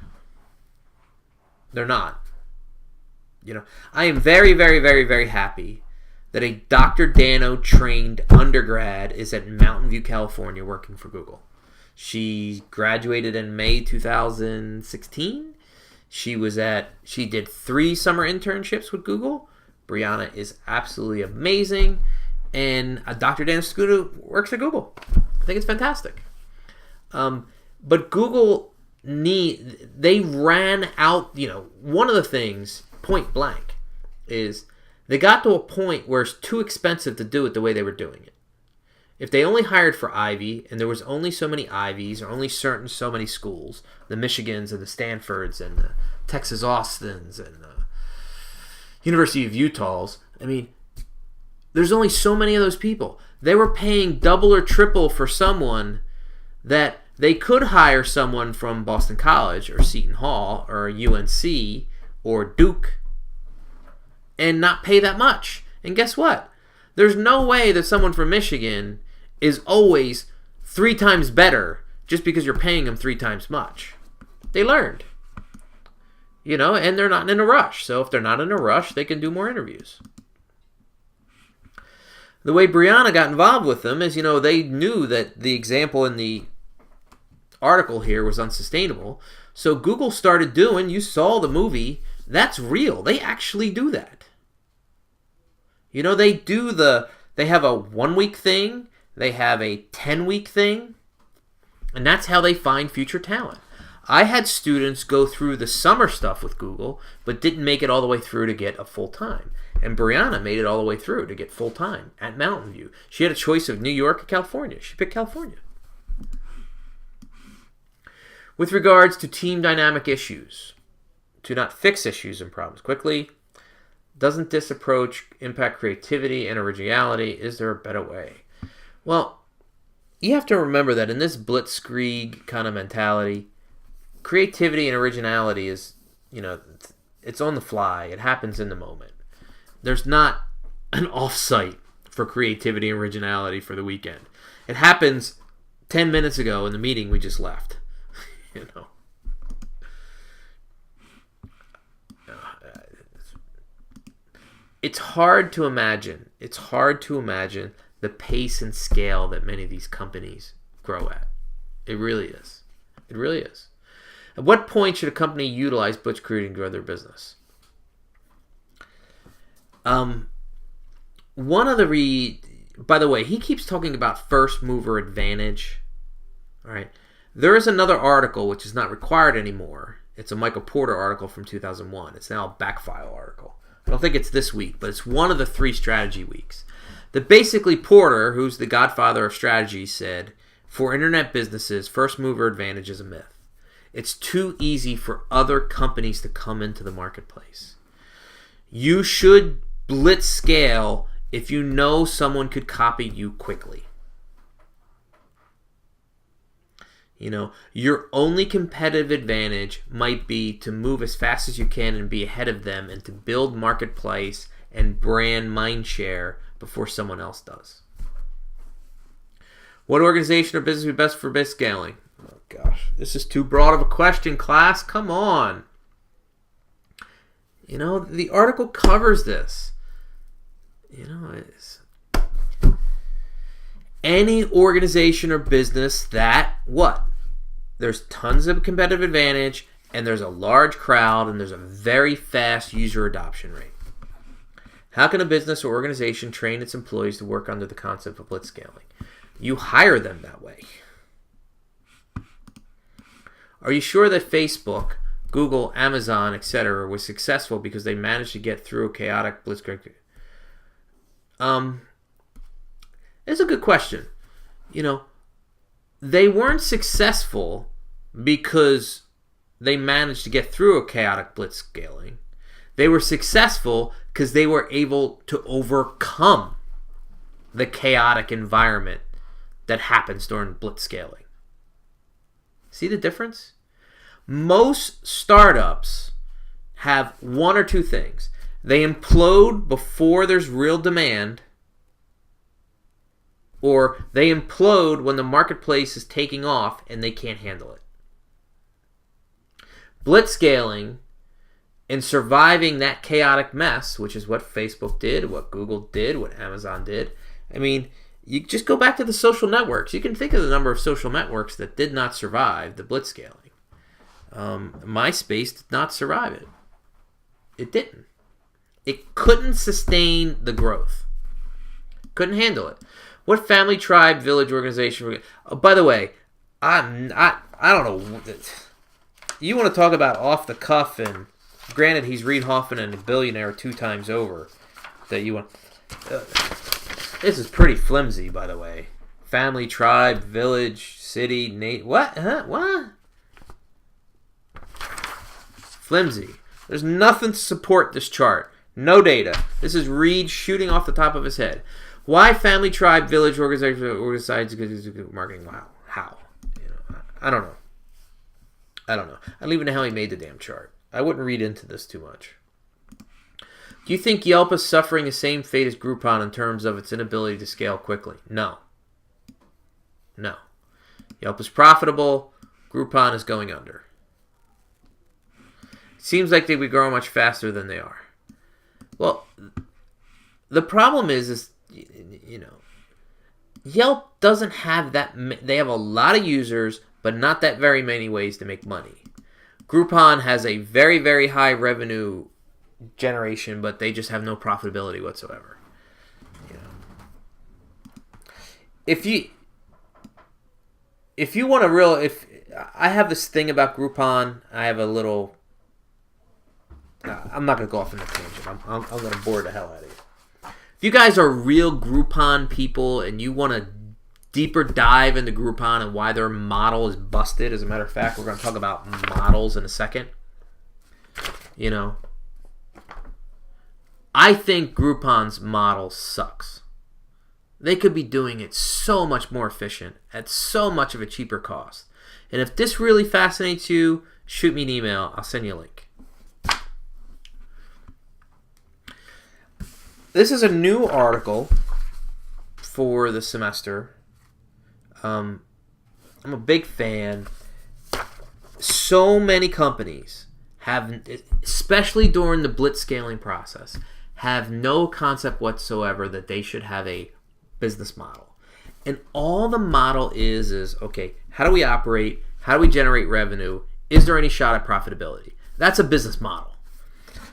They're not. You know, I am very, very, very, very happy that a Dr. Dano trained undergrad is at Mountain View, California, working for Google. She graduated in May 2016. She did 3 summer internships with Google. Brianna is absolutely amazing, and Dr. Dano Scudo works at Google. I think it's fantastic. But Google they ran out. You know, one of the things, point blank, is they got to a point where it's too expensive to do it the way they were doing it. If they only hired for Ivy, and there was only so many Ivies, or only so many schools, the Michigans and the Stanfords and the Texas Austins and the University of Utahs, I mean, there's only so many of those people. They were paying double or triple for someone that they could hire someone from Boston College or Seton Hall or UNC or Duke and not pay that much. And guess what? There's no way that someone from Michigan is always 3 times better just because you're paying them 3 times much. They learned. You know, and they're not in a rush. So if they're not in a rush, they can do more interviews. The way Brianna got involved with them is, you know, they knew that the example in the article here was unsustainable. So Google started doing, you saw the movie, that's real. They actually do that. You know, they have a 1-week thing, they have a 10-week thing, and that's how they find future talent. I had students go through the summer stuff with Google, but didn't make it all the way through to get a full-time. And Brianna made it all the way through to get full-time at Mountain View. She had a choice of New York or California. She picked California. With regards to team dynamic issues, to not fix issues and problems quickly, doesn't this approach impact creativity and originality? Is there a better way? Well, you have to remember that in this blitzkrieg kind of mentality, creativity and originality is, you know, it's on the fly. It happens in the moment. There's not an off-site for creativity and originality for the weekend. It happens 10 minutes ago in the meeting we just left. You know. It's hard to imagine. It's hard to imagine the pace and scale that many of these companies grow at. It really is. It really is. At what point should a company utilize blitzkrieg and grow their business? By the way, he keeps talking about first mover advantage. All right. There is another article which is not required anymore. It's a Michael Porter article from 2001. It's now a Backfile article. I don't think it's this week, but it's one of the 3 strategy weeks. That basically Porter, who's the godfather of strategy, said, for internet businesses, first mover advantage is a myth. It's too easy for other companies to come into the marketplace. You should blitz scale if you know someone could copy you quickly. You know, your only competitive advantage might be to move as fast as you can and be ahead of them and to build marketplace and brand mind share before someone else does. What organization or business would be best for base scaling? Oh gosh, this is too broad of a question, class. Come on. You know, the article covers this. You know, any organization or business that what? There's tons of competitive advantage and there's a large crowd and there's a very fast user adoption rate. How can a business or organization train its employees to work under the concept of blitzscaling? You hire them that way. Are you sure that Facebook, Google, Amazon, etc. was successful because they managed to get through a chaotic blitzscaling? It's a good question. They weren't successful because they managed to get through a chaotic blitzscaling. They were successful because they were able to overcome the chaotic environment that happens during blitzscaling. See the difference? Most startups have one or two things. They implode before there's real demand, or they implode when the marketplace is taking off and they can't handle it. Blitzscaling and surviving that chaotic mess, which is what Facebook did, what Google did, what Amazon did. I mean, you just go back to the social networks. You can think of the number of social networks that did not survive the blitzscaling. MySpace did not survive it. It didn't. It couldn't sustain the growth. Couldn't handle it. What family, tribe, village, organization? By the way, I don't know. You want to talk about off the cuff, and granted, he's Reid Hoffman and a billionaire 2 times over. That you want. This is pretty flimsy, by the way. Family, tribe, village, city, what? What? Flimsy. There's nothing to support this chart. No data. This is Reid shooting off the top of his head. Why family, tribe, village, organization, marketing? Wow. How? I don't know. I don't even know how he made the damn chart. I wouldn't read into this too much. Do you think Yelp is suffering the same fate as Groupon in terms of its inability to scale quickly? No. Yelp is profitable. Groupon is going under. It seems like they would grow much faster than they are. Well, the problem is Yelp doesn't have that. They have a lot of users, but not that very many ways to make money. Groupon has a very, very high revenue generation, but they just have no profitability whatsoever. If you want if I have this thing about Groupon, I have a little. I'm not gonna go off on a tangent. I'm gonna bore the hell out of you. If you guys are real Groupon people and you want to deeper dive into Groupon and why their model is busted, as a matter of fact, we're going to talk about models in a second. I think Groupon's model sucks. They could be doing it so much more efficient at so much of a cheaper cost. And if this really fascinates you, shoot me an email. I'll send you a link. This is a new article for the semester. I'm a big fan. So many companies have, especially during the blitzscaling process, have no concept whatsoever that they should have a business model. And all the model is okay, how do we operate? How do we generate revenue? Is there any shot at profitability? That's a business model.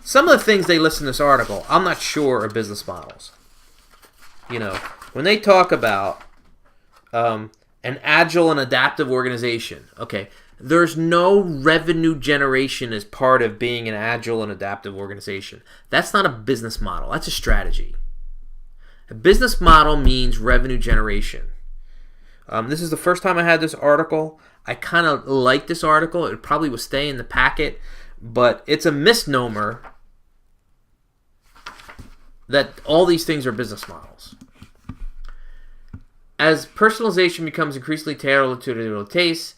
Some of the things they list in this article, I'm not sure are business models. When they talk about an agile and adaptive organization, okay, there's no revenue generation as part of being an agile and adaptive organization. That's not a business model. That's a strategy. A business model means revenue generation. This is the first time I had this article. I kind of like this article. It probably will stay in the packet, but it's a misnomer that all these things are business models. As personalization becomes increasingly tailored to individual tastes,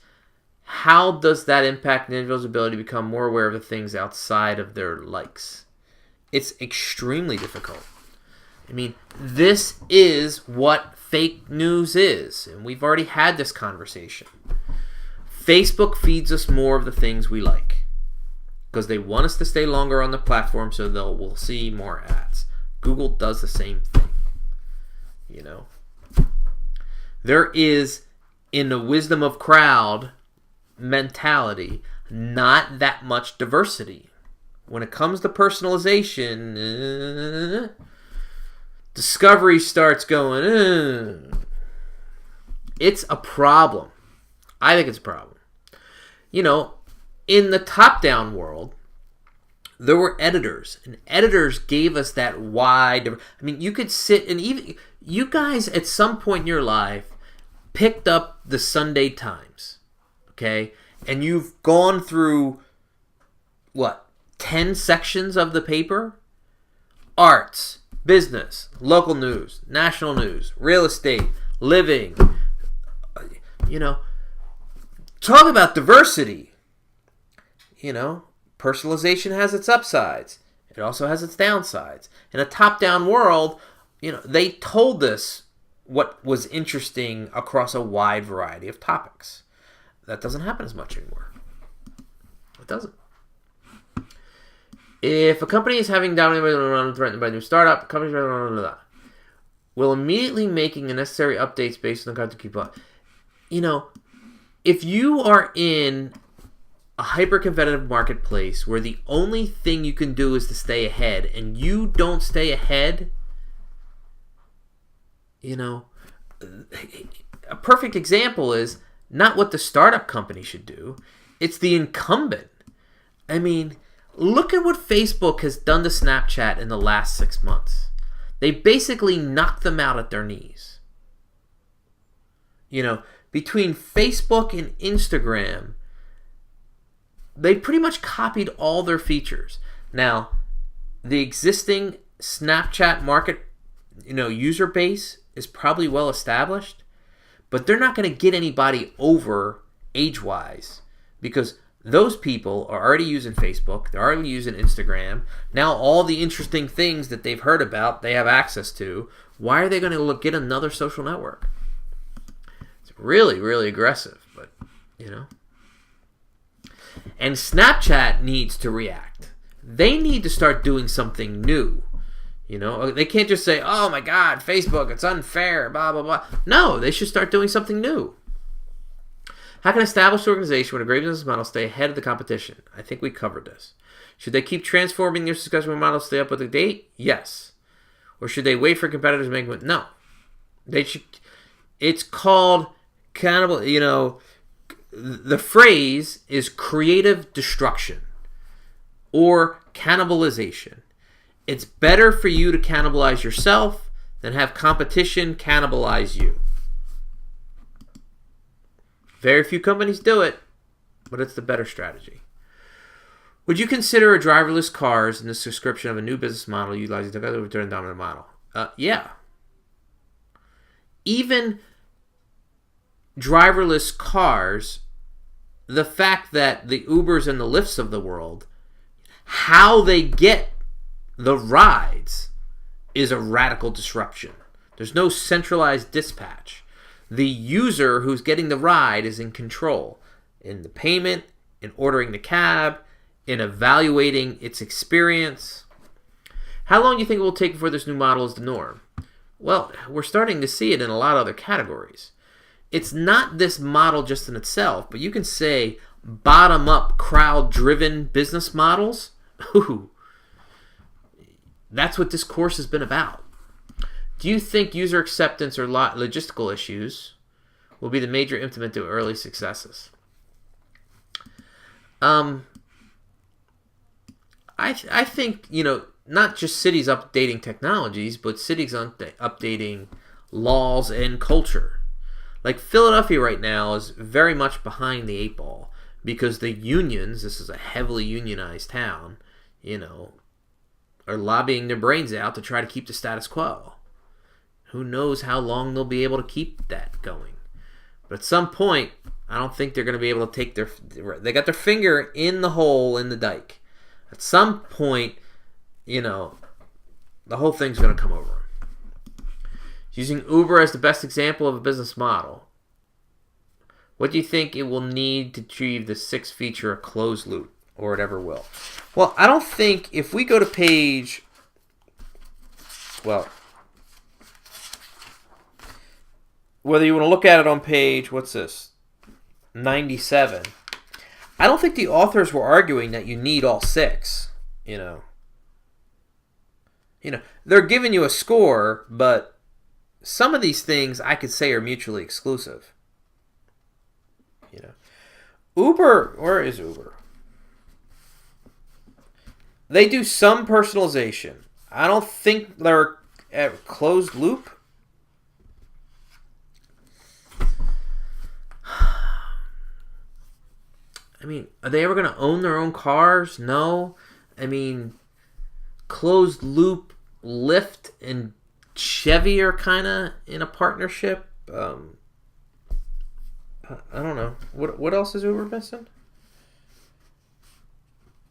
how does that impact an individual's ability to become more aware of the things outside of their likes? It's extremely difficult. This is what fake news is, and we've already had this conversation. Facebook feeds us more of the things we like because they want us to stay longer on the platform, so we'll see more ads. Google does the same thing. There is, in the wisdom of crowd mentality, not that much diversity. When it comes to personalization, discovery starts going, It's a problem. I think it's a problem. You know, in the top-down world, there were editors, and editors gave us that wide... I mean, you could sit, and even you guys at some point in your life picked up the Sunday Times, okay? And you've gone through, 10 sections of the paper? Arts, business, local news, national news, real estate, living. Talk about diversity. Personalization has its upsides. It also has its downsides. In a top-down world, they told us what was interesting across a wide variety of topics. That doesn't happen as much anymore. It doesn't. If a company is having dominated threatened by a new startup, companies will immediately making the necessary updates based on the content to keep up. If you are in a hyper-competitive marketplace where the only thing you can do is to stay ahead, and you don't stay ahead, a perfect example is not what the startup company should do. It's the incumbent. I mean, look at what Facebook has done to Snapchat in the last 6 months. They basically knocked them out at their knees. Between Facebook and Instagram, they pretty much copied all their features. Now, the existing Snapchat market, user base is probably well established, but they're not going to get anybody over age-wise because those people are already using Facebook. They're already using Instagram. Now all the interesting things that they've heard about, they have access to. Why are they going to get another social network? It's really, really aggressive, but, And Snapchat needs to react. They need to start doing something new. They can't just say, oh my God, Facebook, it's unfair, blah, blah, blah. No, they should start doing something new. How can an established organization with a great business model stay ahead of the competition? I think we covered this. Should they keep transforming their successful models to stay up with the date? Yes. Or should they wait for competitors to make it? No. They should. It's called cannibal. The phrase is creative destruction or cannibalization. It's better for you to cannibalize yourself than have competition cannibalize you. Very few companies do it, but it's the better strategy. Would you consider a driverless cars in the subscription of a new business model utilizing the return dominant model? Yeah. Even driverless cars, the fact that the Ubers and the Lyfts of the world, how they get the rides is a radical disruption. There's no centralized dispatch. The user who's getting the ride is in control in the payment, in ordering the cab, in evaluating its experience. How long do you think it will take before this new model is the norm? Well, we're starting to see it in a lot of other categories. It's not this model just in itself, but you can say bottom-up, crowd-driven business models. Ooh, that's what this course has been about. Do you think user acceptance or logistical issues will be the major impediment to early successes? I think, not just cities updating technologies, but cities updating laws and culture. Like Philadelphia right now is very much behind the 8 ball because the unions, this is a heavily unionized town, are lobbying their brains out to try to keep the status quo. Who knows how long they'll be able to keep that going. But at some point, I don't think they're going to be able to take they got their finger in the hole in the dike. At some point, the whole thing's going to come over them. Using Uber as the best example of a business model, what do you think it will need to achieve the 6th feature of closed loop, or it ever will? Well, I don't think, if we go to page, whether you want to look at it on page, what's this, 97, I don't think the authors were arguing that you need all 6, you know. They're giving you a score, but some of these things I could say are mutually exclusive. Uber, where is Uber? They do some personalization. I don't think they're at closed loop. I mean, are they ever going to own their own cars? No. I mean, closed loop, Lyft and Chevy are kind of in a partnership. I don't know. What else is Uber missing?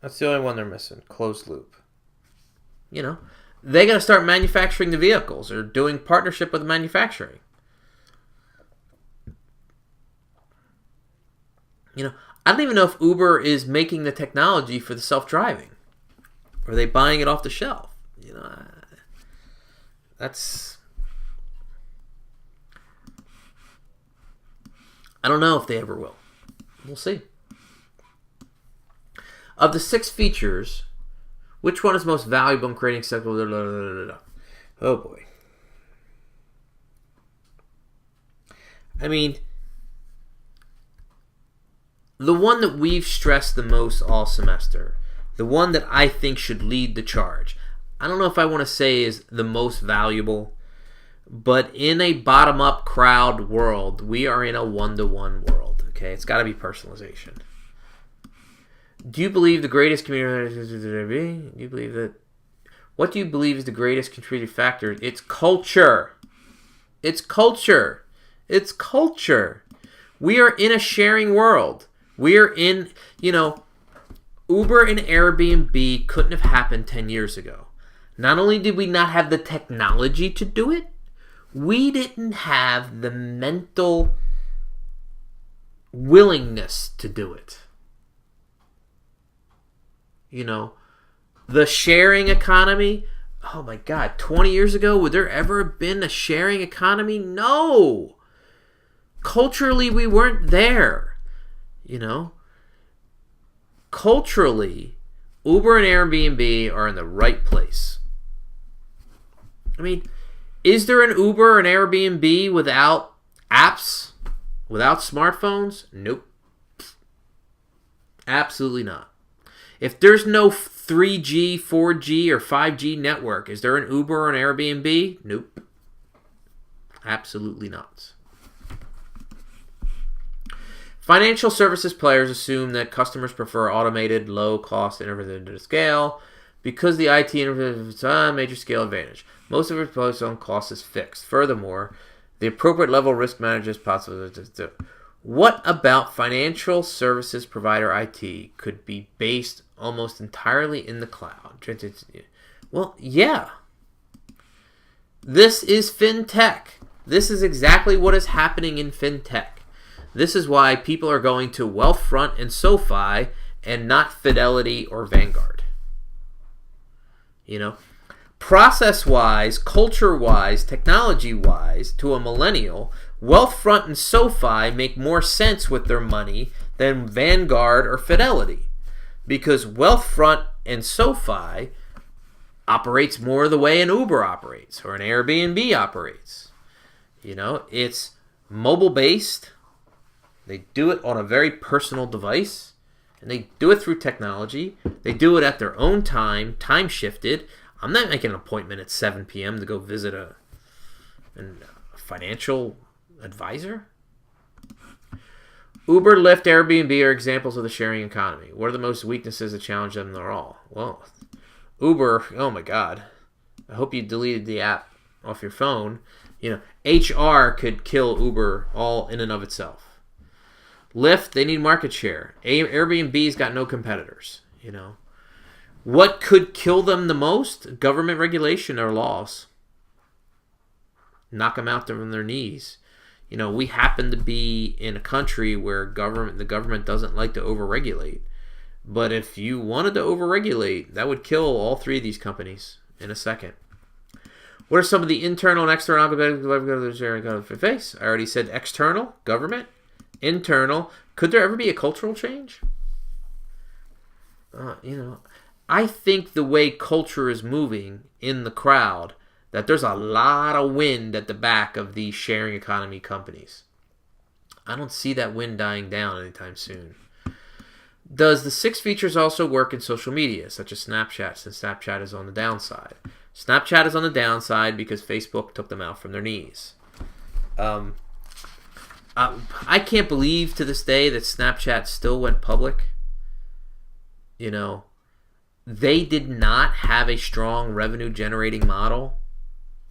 That's the only one they're missing. Closed loop. They got to start manufacturing the vehicles or doing partnership with manufacturing. I don't even know if Uber is making the technology for the self-driving. Or are they buying it off the shelf? I don't know if they ever will. We'll see. Of the 6 features, which one is most valuable in creating acceptable? Oh boy. I mean, the one that we've stressed the most all semester, the one that I think should lead the charge, I don't know if I want to say is the most valuable, but in a bottom-up crowd world, we are in a one-to-one world, okay? It's got to be personalization. Do you believe the greatest community... Do you believe that... What do you believe is the greatest contributing factor? It's culture. It's culture. It's culture. We are in a sharing world. We are in, Uber and Airbnb couldn't have happened 10 years ago. Not only did we not have the technology to do it, we didn't have the mental willingness to do it. The sharing economy, oh my God, 20 years ago, would there ever have been a sharing economy? No. Culturally, we weren't there. Culturally, Uber and Airbnb are in the right place. I mean, is there an Uber and Airbnb without apps? Without smartphones? Nope. Absolutely not. If there's no 3G, 4G, or 5G network, is there an Uber or an Airbnb? Nope. Absolutely not. Financial services players assume that customers prefer automated, low-cost intervention to scale because the IT intervention is a major scale advantage. Most of its focus on cost is fixed. Furthermore, the appropriate level of risk management is possible. What about financial services provider IT could be based almost entirely in the cloud? Well, yeah. This is fintech. This is exactly what is happening in fintech. This is why people are going to Wealthfront and SoFi and not Fidelity or Vanguard. Process-wise, culture-wise, technology-wise, to a millennial, Wealthfront and SoFi make more sense with their money than Vanguard or Fidelity. Because Wealthfront and SoFi operates more the way an Uber operates or an Airbnb operates. It's mobile-based. They do it on a very personal device, and they do it through technology. They do it at their own time shifted. I'm not making an appointment at 7 p.m. to go visit a financial advisor. Uber, Lyft, Airbnb are examples of the sharing economy. What are the most weaknesses that challenge them? They're all. Well, Uber, oh my God. I hope you deleted the app off your phone. HR could kill Uber all in and of itself. Lyft, they need market share. Airbnb's got no competitors. What could kill them the most? Government regulation or laws. Knock them out from their knees. We happen to be in a country where the government doesn't like to overregulate. But if you wanted to overregulate, that would kill all 3 of these companies in a second. What are some of the internal and external for face? I already said external, government. Internal, could there ever be a cultural change? I think the way culture is moving in the crowd, that there's a lot of wind at the back of these sharing economy companies. I don't see that wind dying down anytime soon. Does the 6 features also work in social media, such as Snapchat, since Snapchat is on the downside? Snapchat is on the downside because Facebook took them out from their knees. I can't believe to this day that Snapchat still went public. They did not have a strong revenue-generating model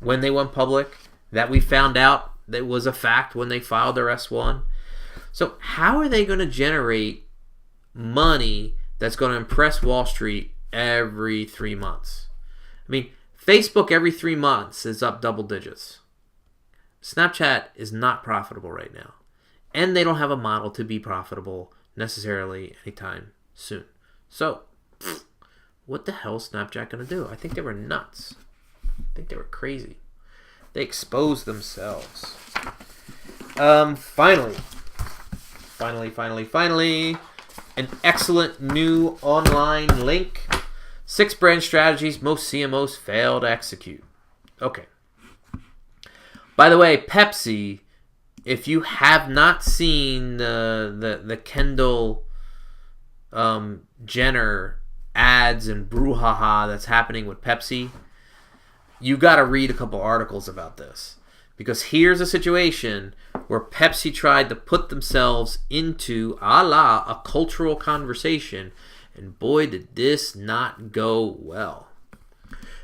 when they went public. That we found out that was a fact when they filed their S1. So how are they going to generate money that's going to impress Wall Street every 3 months? I mean, Facebook every 3 months is up double digits. Snapchat is not profitable right now. And they don't have a model to be profitable necessarily anytime soon. So, what the hell is Snapchat going to do? I think they were nuts. I think they were crazy. They exposed themselves. Finally, an excellent new online link. 6 brand strategies most CMOs fail to execute. Okay. By the way, Pepsi, if you have not seen the Kendall Jenner ads and brouhaha that's happening with Pepsi, you got to read a couple articles about this. Because here's a situation where Pepsi tried to put themselves into a cultural conversation, and boy, did this not go well.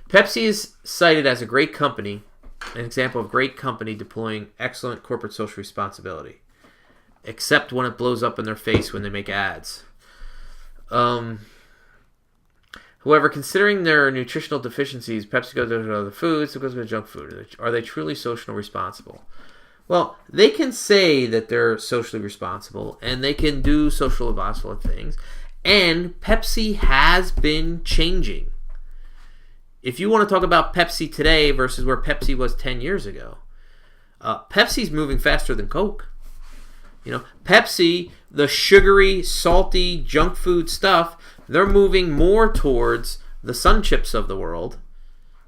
Pepsi is cited as a great company, an example of great company deploying excellent corporate social responsibility, except when it blows up in their face when they make ads. However, considering their nutritional deficiencies, Pepsi goes to other foods, it goes to junk food. Are they truly socially responsible? Well, they can say that they're socially responsible, and they can do social responsible things, and Pepsi has been changing. If you want to talk about Pepsi today versus where Pepsi was 10 years ago, Pepsi's moving faster than Coke. Pepsi, the sugary, salty, junk food stuff, they're moving more towards the Sun Chips of the world.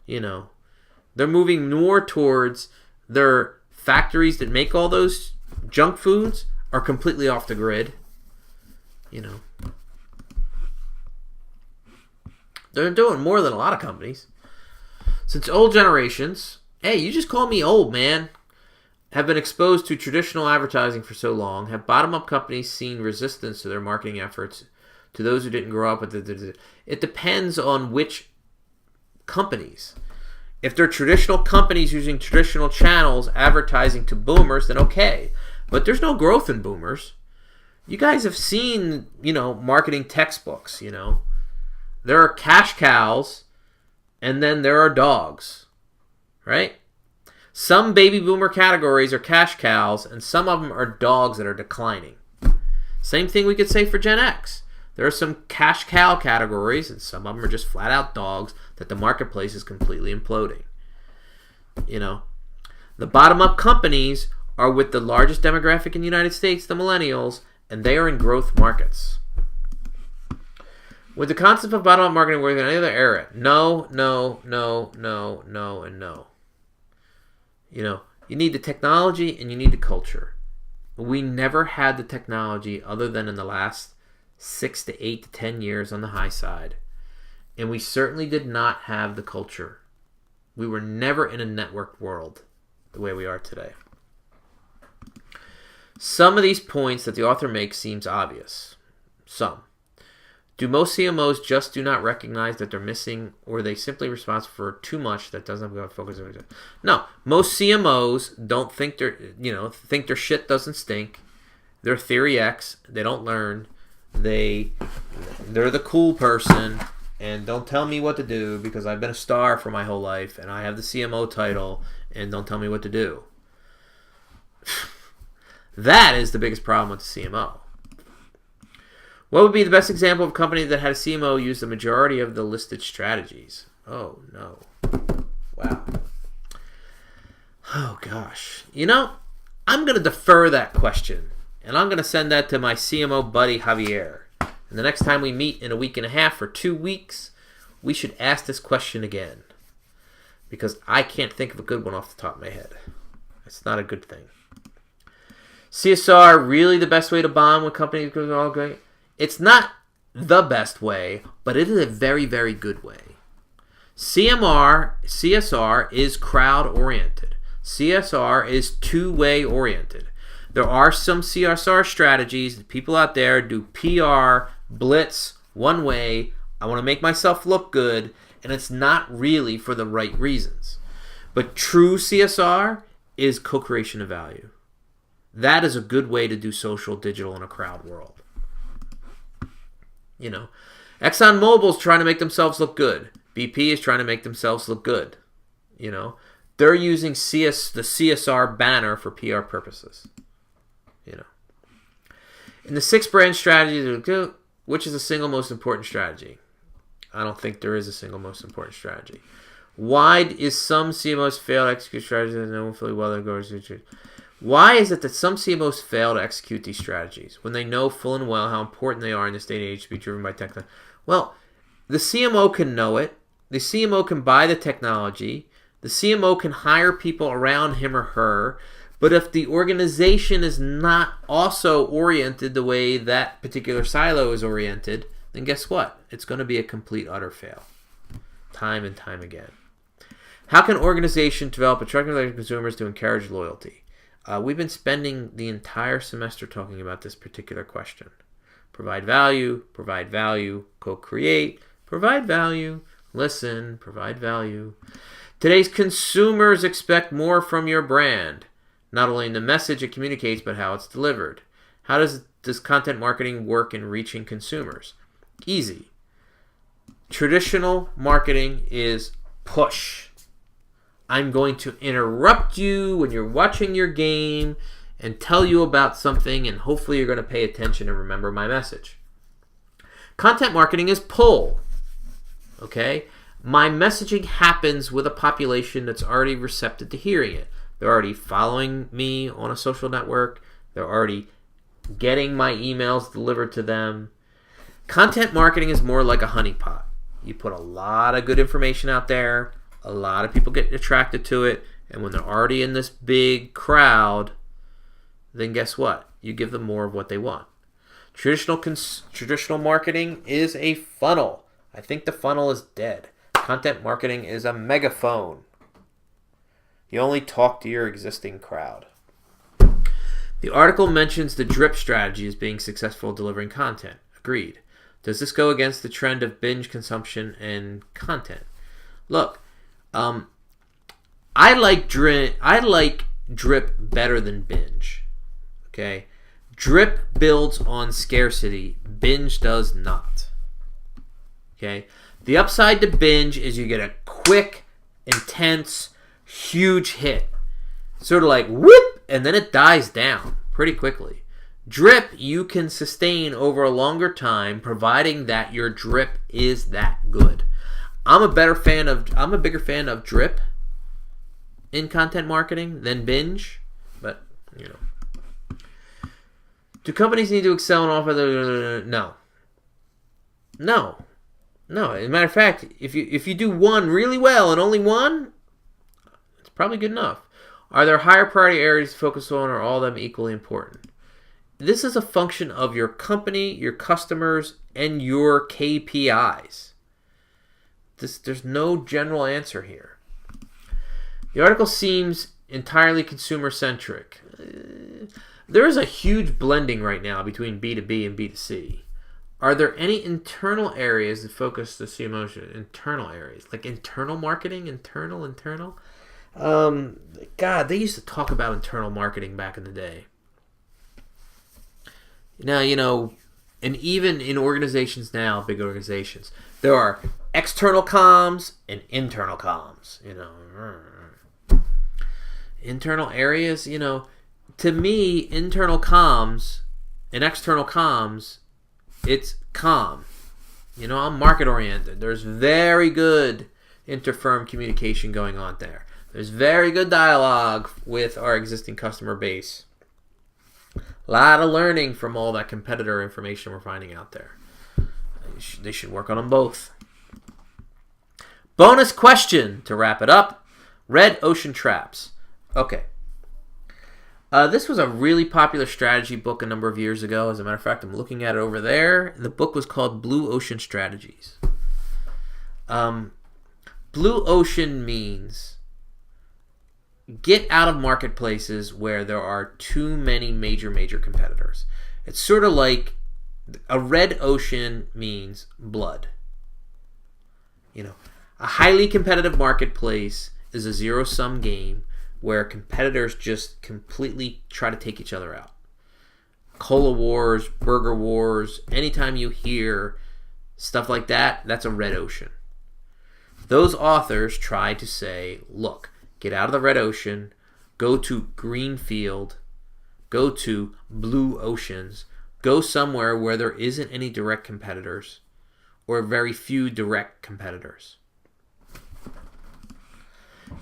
They're moving more towards their factories that make all those junk foods are completely off the grid. They're doing more than a lot of companies. Since old generations, hey, you just call me old, man, have been exposed to traditional advertising for so long, have bottom-up companies seen resistance to their marketing efforts to those who didn't grow up with it? It depends on which companies. If they're traditional companies using traditional channels advertising to boomers, then okay. But there's no growth in boomers. You guys have seen, marketing textbooks, There are cash cows, and then there are dogs, right? Some baby boomer categories are cash cows, and some of them are dogs that are declining. Same thing we could say for Gen X. There are some cash cow categories, and some of them are just flat out dogs that the marketplace is completely imploding. The bottom-up companies are with the largest demographic in the United States, the millennials, and they are in growth markets. Would the concept of bottom-up marketing work in any other era? No, and no. You need the technology and you need the culture. We never had the technology other than in the last 6 to 8 to 10 years on the high side. And we certainly did not have the culture. We were never in a networked world the way we are today. Some of these points that the author makes seems obvious. Some. Do most CMOs just do not recognize that they're missing, or are they simply responsible for too much that doesn't have focus on it? No, most CMOs don't think think their shit doesn't stink. They're Theory X. They don't learn. They're the cool person, and don't tell me what to do because I've been a star for my whole life and I have the CMO title, and don't tell me what to do. That is the biggest problem with the CMO. What would be the best example of a company that had a CMO use the majority of the listed strategies? Oh, no. Wow. Oh, gosh. I'm going to defer that question, and I'm going to send that to my CMO buddy, Javier. And the next time we meet in a week and a half or 2 weeks, we should ask this question again, because I can't think of a good one off the top of my head. It's not a good thing. CSR, really the best way to bond with companies because they're all great? It's not the best way, but it is a very, very good way. CSR is crowd-oriented. CSR is two-way oriented. There are some CSR strategies that people out there do PR, blitz, one way. I want to make myself look good, and it's not really for the right reasons. But true CSR is co-creation of value. That is a good way to do social, digital, in a crowd world. ExxonMobil's trying to make themselves look good. BP is trying to make themselves look good. They're using the CSR banner for PR purposes. In the 6 brand strategies, which is the single most important strategy? I don't think there is a single most important strategy. Why is some CMOs fail to execute strategies and no one fully well they're Why is it that some CMOs fail to execute these strategies when they know full and well how important they are in this day and age to be driven by technology? Well, the CMO can know it. The CMO can buy the technology. The CMO can hire people around him or her. But if the organization is not also oriented the way that particular silo is oriented, then guess what? It's going to be a complete, utter fail. Time and time again. How can organizations develop attractive relationship with consumers to encourage loyalty? We've been spending the entire semester talking about this particular question. Provide value, co-create, provide value, listen, provide value. Today's consumers expect more from your brand, not only in the message it communicates, but how it's delivered. How does content marketing work in reaching consumers? Easy. Traditional marketing is push. I'm going to interrupt you when you're watching your game and tell you about something, and hopefully you're going to pay attention and remember my message. Content marketing is pull. Okay? My messaging happens with a population that's already receptive to hearing it. They're already following me on a social network. They're already getting my emails delivered to them. Content marketing is more like a honeypot. You put a lot of good information out there. A lot of people get attracted to it. And when they're already in this big crowd, then guess what? You give them more of what they want. Traditional marketing is a funnel. I think the funnel is dead. Content marketing is a megaphone. You only talk to your existing crowd. The article mentions the drip strategy as being successful at delivering content. Agreed. Does this go against the trend of binge consumption and content? Look, I like drip better than binge. Okay? Drip builds on scarcity. Binge does not. Okay? The upside to binge is you get a quick, intense, huge hit. Sort of like whoop, and then it dies down pretty quickly. Drip you can sustain over a longer time, providing that your drip is that good. I'm a bigger fan of drip in content marketing than binge, but do companies need to excel and offer no. As a matter of fact, if you do one really well and only one, it's probably good enough. Are there higher priority areas to focus on, or are all of them equally important? This is a function of your company, your customers, and your KPIs. There's no general answer here. The article seems entirely consumer-centric. There is a huge blending right now between B2B and B2C. Are there any internal areas that focus the CMO? Internal areas, like internal marketing, internal. God, they used to talk about internal marketing back in the day. Now, and even in organizations now, big organizations, there are external comms and internal comms. Internal areas, to me, internal comms and external comms, it's comm. I'm market oriented. There's very good inter-firm communication going on there. There's very good dialogue with our existing customer base. A lot of learning from all that competitor information we're finding out there. They should work on them both. Bonus question to wrap it up. Red ocean traps. Okay. This was a really popular strategy book a number of years ago. As a matter of fact, I'm looking at it over there. The book was called Blue Ocean Strategies. Blue ocean means get out of marketplaces where there are too many major competitors. It's sort of like a red ocean means blood. A highly competitive marketplace is a zero-sum game where competitors just completely try to take each other out. Cola wars, burger wars, anytime you hear stuff like that, that's a red ocean. Those authors try to say, look, get out of the red ocean, go to green field, go to blue oceans, go somewhere where there isn't any direct competitors or very few direct competitors.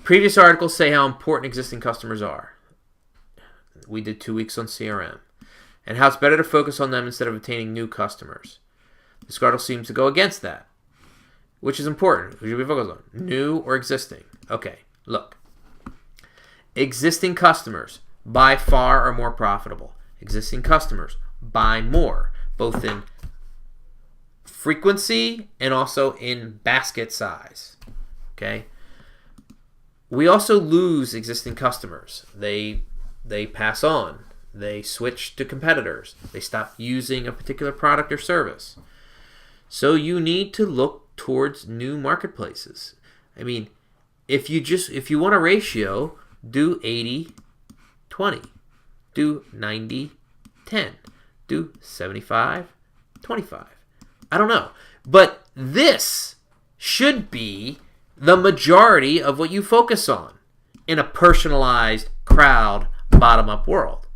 Previous articles say how important existing customers are. We did 2 weeks on CRM. And how it's better to focus on them instead of obtaining new customers. This article seems to go against that. Which is important. Who should we focus on? New or existing? Okay, look. Existing customers by far are more profitable. Existing customers buy more, both in frequency and also in basket size. Okay? We also lose existing customers. They pass on. They switch to competitors. They stop using a particular product or service. So you need to look towards new marketplaces. I mean, if you want a ratio, do 80-20. Do 90-10. Do 75-25. I don't know. But this should be the majority of what you focus on in a personalized, crowd, bottom-up world.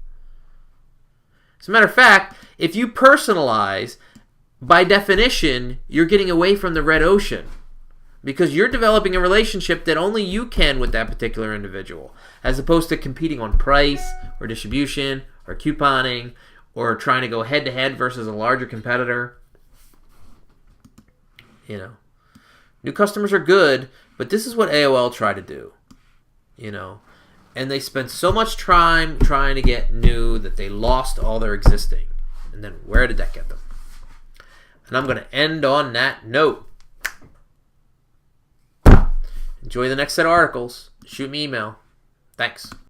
As a matter of fact, if you personalize, by definition, you're getting away from the red ocean because you're developing a relationship that only you can with that particular individual, as opposed to competing on price or distribution or couponing or trying to go head-to-head versus a larger competitor. New customers are good, but this is what AOL tried to do, And they spent so much time trying to get new that they lost all their existing. And then where did that get them? And I'm going to end on that note. Enjoy the next set of articles. Shoot me email. Thanks.